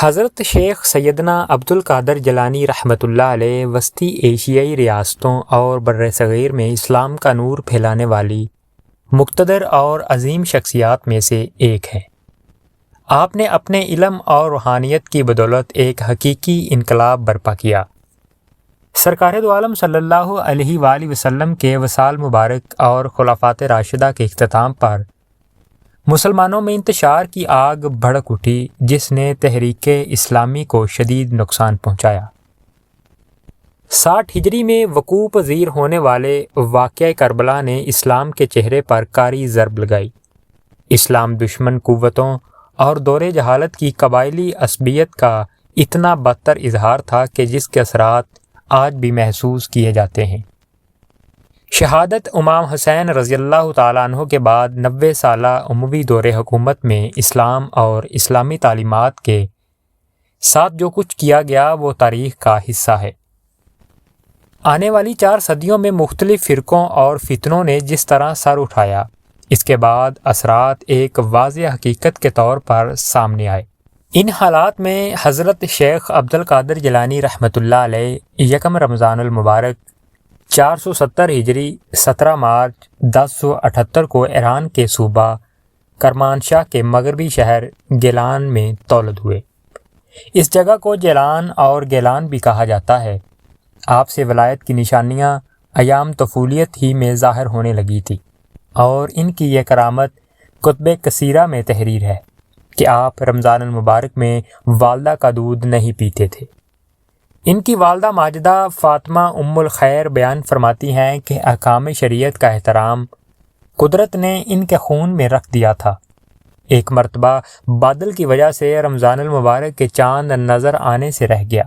حضرت شیخ سیدنا عبد القادر جیلانی رحمۃ اللہ علیہ وسطی ایشیائی ریاستوں اور بر صغیر میں اسلام کا نور پھیلانے والی مقتدر اور عظیم شخصیات میں سے ایک ہیں۔ آپ نے اپنے علم اور روحانیت کی بدولت ایک حقیقی انقلاب برپا کیا۔ سرکار دو عالم صلی اللہ علیہ وآلہ وسلم کے وصال مبارک اور خلفائے راشدہ کے اختتام پر مسلمانوں میں انتشار کی آگ بھڑک اٹھی، جس نے تحریک اسلامی کو شدید نقصان پہنچایا۔ 60 ہجری میں وقوع پذیر ہونے والے واقعہ کربلا نے اسلام کے چہرے پر کاری ضرب لگائی۔ اسلام دشمن قوتوں اور دور جہالت کی قبائلی عصبیت کا اتنا بدتر اظہار تھا کہ جس کے اثرات آج بھی محسوس کیے جاتے ہیں۔ شہادت امام حسین رضی اللہ تعالیٰ عنہ کے بعد 90 سالہ اموی دور حکومت میں اسلام اور اسلامی تعلیمات کے ساتھ جو کچھ کیا گیا وہ تاریخ کا حصہ ہے۔ آنے والی 4 صدیوں میں مختلف فرقوں اور فتنوں نے جس طرح سر اٹھایا، اس کے بعد اثرات ایک واضح حقیقت کے طور پر سامنے آئے۔ ان حالات میں حضرت شیخ عبد القادر جیلانی رحمۃ اللہ علیہ 1 رمضان المبارک 470 ہجری 17 مارچ 1078 کو ایران کے صوبہ کرمانشاہ کے مغربی شہر گیلان میں تولد ہوئے۔ اس جگہ کو جیلان اور گیلان بھی کہا جاتا ہے۔ آپ سے ولایت کی نشانیاں ایام طفولیت ہی میں ظاہر ہونے لگی تھی، اور ان کی یہ کرامت کتب کثیرہ میں تحریر ہے کہ آپ رمضان المبارک میں والدہ کا دودھ نہیں پیتے تھے۔ ان کی والدہ ماجدہ فاطمہ ام الخیر بیان فرماتی ہیں کہ احکام شریعت کا احترام قدرت نے ان کے خون میں رکھ دیا تھا۔ ایک مرتبہ بادل کی وجہ سے رمضان المبارک کے چاند نظر آنے سے رہ گیا۔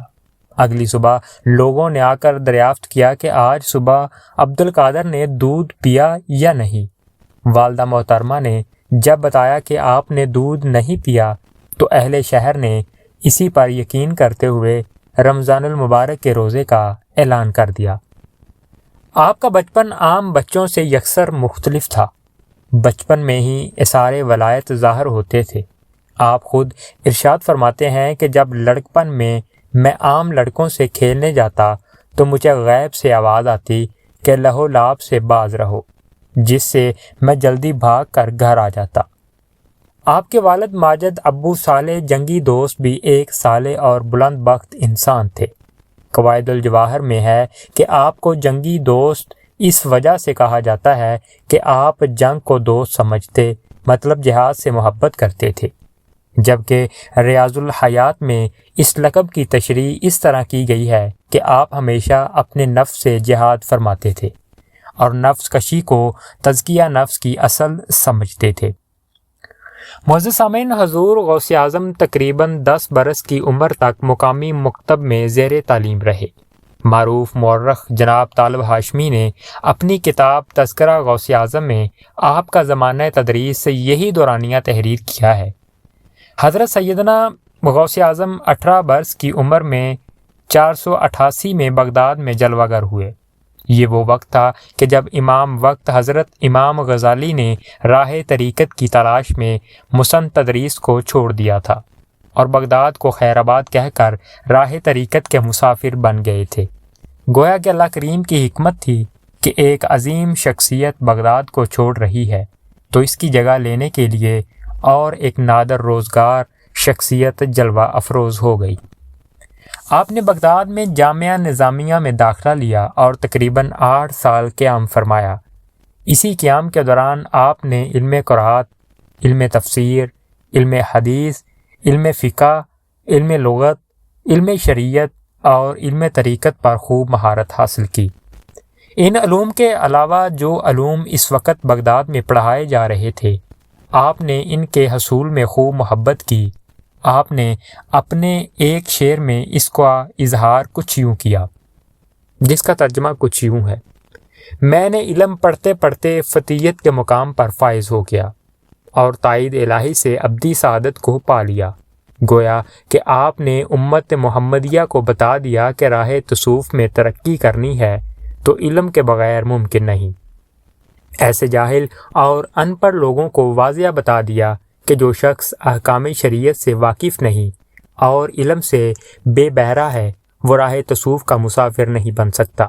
اگلی صبح لوگوں نے آ کر دریافت کیا کہ آج صبح عبد القادر نے دودھ پیا یا نہیں۔ والدہ محترمہ نے جب بتایا کہ آپ نے دودھ نہیں پیا تو اہل شہر نے اسی پر یقین کرتے ہوئے رمضان المبارک کے روزے کا اعلان کر دیا۔ آپ کا بچپن عام بچوں سے یکسر مختلف تھا۔ بچپن میں ہی اثار ولایت ظاہر ہوتے تھے۔ آپ خود ارشاد فرماتے ہیں کہ جب لڑکپن میں عام لڑکوں سے کھیلنے جاتا تو مجھے غیب سے آواز آتی کہ لہو لعب سے باز رہو، جس سے میں جلدی بھاگ کر گھر آ جاتا۔ آپ کے والد ماجد ابو صالح جنگی دوست بھی ایک صالح اور بلند بخت انسان تھے۔ قواعد الجواہر میں ہے کہ آپ کو جنگی دوست اس وجہ سے کہا جاتا ہے کہ آپ جنگ کو دوست سمجھتے، مطلب جہاد سے محبت کرتے تھے، جبکہ ریاض الحیات میں اس لقب کی تشریح اس طرح کی گئی ہے کہ آپ ہمیشہ اپنے نفس سے جہاد فرماتے تھے اور نفس کشی کو تزکیہ نفس کی اصل سمجھتے تھے۔ معزز سامعین، حضور غوث اعظم تقریباً 10 برس کی عمر تک مقامی مکتب میں زیر تعلیم رہے۔ معروف مورخ جناب طالب ہاشمی نے اپنی کتاب تذکرہ غوث اعظم میں آپ کا زمانہ تدریس سے یہی دورانیہ تحریر کیا ہے۔ حضرت سیدنا غوث اعظم 18 برس کی عمر میں 488 میں بغداد میں جلوہ گر ہوئے۔ یہ وہ وقت تھا کہ جب امام وقت حضرت امام غزالی نے راہ طریقت کی تلاش میں مسن تدریس کو چھوڑ دیا تھا اور بغداد کو خیر آباد کہہ کر راہ طریقت کے مسافر بن گئے تھے۔ گویا کہ اللہ کریم کی حکمت تھی کہ ایک عظیم شخصیت بغداد کو چھوڑ رہی ہے تو اس کی جگہ لینے کے لیے اور ایک نادر روزگار شخصیت جلوہ افروز ہو گئی۔ آپ نے بغداد میں جامعہ نظامیہ میں داخلہ لیا اور تقریباً 8 سال قیام فرمایا۔ اسی قیام کے دوران آپ نے علم قرآت، علم تفسیر، علم حدیث، علم فقہ، علم لغت، علم شریعت اور علم طریقت پر خوب مہارت حاصل کی۔ ان علوم کے علاوہ جو علوم اس وقت بغداد میں پڑھائے جا رہے تھے، آپ نے ان کے حصول میں خوب محبت کی۔ آپ نے اپنے ایک شعر میں اس کا اظہار کچھ یوں کیا، جس کا ترجمہ کچھ یوں ہے: میں نے علم پڑھتے پڑھتے فتیت کے مقام پر فائز ہو گیا اور تائید الہی سے ابدی سعادت کو پا لیا۔ گویا کہ آپ نے امت محمدیہ کو بتا دیا کہ راہ تصوف میں ترقی کرنی ہے تو علم کے بغیر ممکن نہیں۔ ایسے جاہل اور ان پڑھ لوگوں کو واضح بتا دیا کہ جو شخص احکام شریعت سے واقف نہیں اور علم سے بے بہرہ ہے وہ راہ تصوف کا مسافر نہیں بن سکتا۔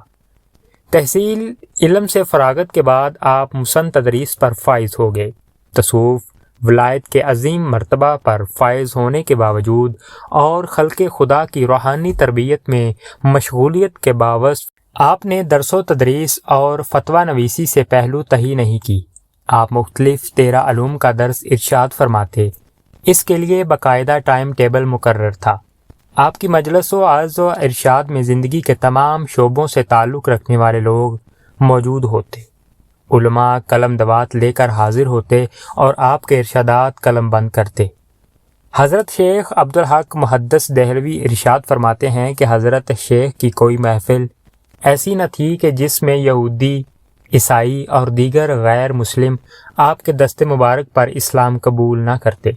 تحصیل علم سے فراغت کے بعد آپ مسن تدریس پر فائز ہو گئے۔ تصوف ولایت کے عظیم مرتبہ پر فائز ہونے کے باوجود اور خلق خدا کی روحانی تربیت میں مشغولیت کے باوجود آپ نے درس و تدریس اور فتویٰ نویسی سے پہلو تہی نہیں کی۔ آپ مختلف 13 علوم کا درس ارشاد فرماتے، اس کے لیے باقاعدہ ٹائم ٹیبل مقرر تھا۔ آپ کی مجلس و عرض و ارشاد میں زندگی کے تمام شعبوں سے تعلق رکھنے والے لوگ موجود ہوتے، علماء قلم دوات لے کر حاضر ہوتے اور آپ کے ارشادات قلم بند کرتے۔ حضرت شیخ عبدالحق محدث دہلوی ارشاد فرماتے ہیں کہ حضرت شیخ کی کوئی محفل ایسی نہ تھی کہ جس میں یہودی، عیسائی اور دیگر غیر مسلم آپ کے دست مبارک پر اسلام قبول نہ کرتے۔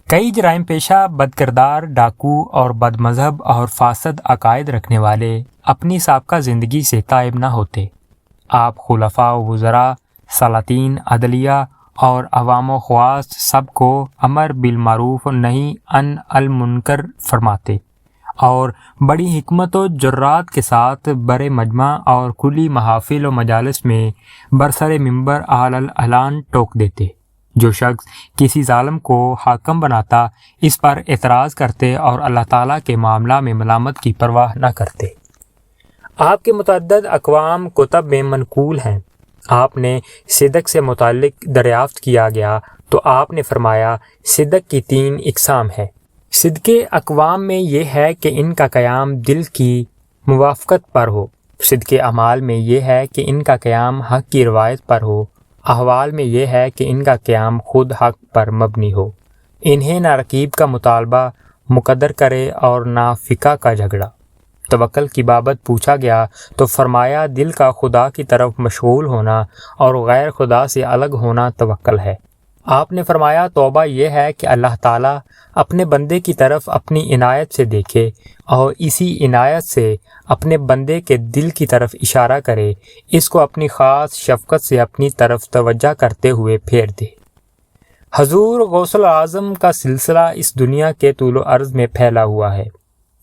کئی جرائم پیشہ، بد کردار، ڈاکو اور بد مذہب اور فاسد عقائد رکھنے والے اپنی سابقہ زندگی سے تائب نہ ہوتے۔ آپ خلفاء و وزراء، سلاطین، عدلیہ اور عوام و خواص سب کو امر بالمعروف و نہی عن المنکر فرماتے اور بڑی حکمت و جرات کے ساتھ بر مجمع اور کلی محافل و مجالس میں برسر منبر اعلی الاعلان ٹوک دیتے۔ جو شخص کسی ظالم کو حاکم بناتا اس پر اعتراض کرتے اور اللہ تعالیٰ کے معاملہ میں ملامت کی پرواہ نہ کرتے۔ آپ کے متعدد اقوام کتب میں منقول ہیں۔ آپ نے صدق سے متعلق دریافت کیا گیا تو آپ نے فرمایا صدق کی 3 اقسام ہے۔ صدق اقوام میں یہ ہے کہ ان کا قیام دل کی موافقت پر ہو، صدق اعمال میں یہ ہے کہ ان کا قیام حق کی روایت پر ہو، احوال میں یہ ہے کہ ان کا قیام خود حق پر مبنی ہو، انہیں نہ رقیب کا مطالبہ مقدر کرے اور نہ فقہ کا جھگڑا۔ توکل کی بابت پوچھا گیا تو فرمایا دل کا خدا کی طرف مشغول ہونا اور غیر خدا سے الگ ہونا توکل ہے۔ آپ نے فرمایا توبہ یہ ہے کہ اللہ تعالیٰ اپنے بندے کی طرف اپنی عنایت سے دیکھے اور اسی عنایت سے اپنے بندے کے دل کی طرف اشارہ کرے، اس کو اپنی خاص شفقت سے اپنی طرف توجہ کرتے ہوئے پھیر دے۔ حضور غوث الاعظم کا سلسلہ اس دنیا کے طول و عرض میں پھیلا ہوا ہے۔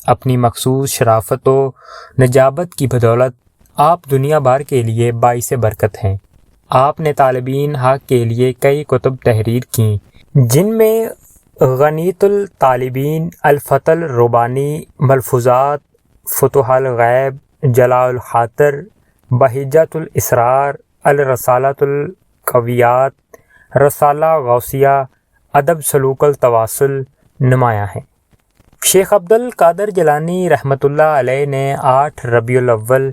اپنی مخصوص شرافت و نجابت کی بدولت آپ دنیا بھر کے لیے باعث برکت ہیں۔ آپ نے طالبین حق کے لیے کئی کتب تحریر کیں، جن میں غنیۃ الطالبین، الفتح الربانی، ملفوظات، فتوح الغیب، جلاء الخاطر، بہجۃ الاسرار، الرسالۃ القویات، رسالہ غوثیہ، ادب سلوک التواصل نمایاں ہیں۔ شیخ عبد القادر جیلانی رحمۃ اللہ علیہ نے 8 ربیع الاول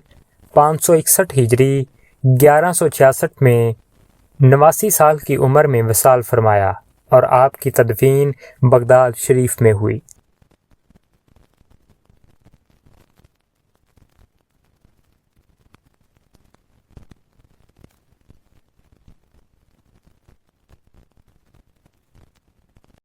561 ہجری 1166 میں 89 سال کی عمر میں وصال فرمایا اور آپ کی تدفین بغداد شریف میں ہوئی۔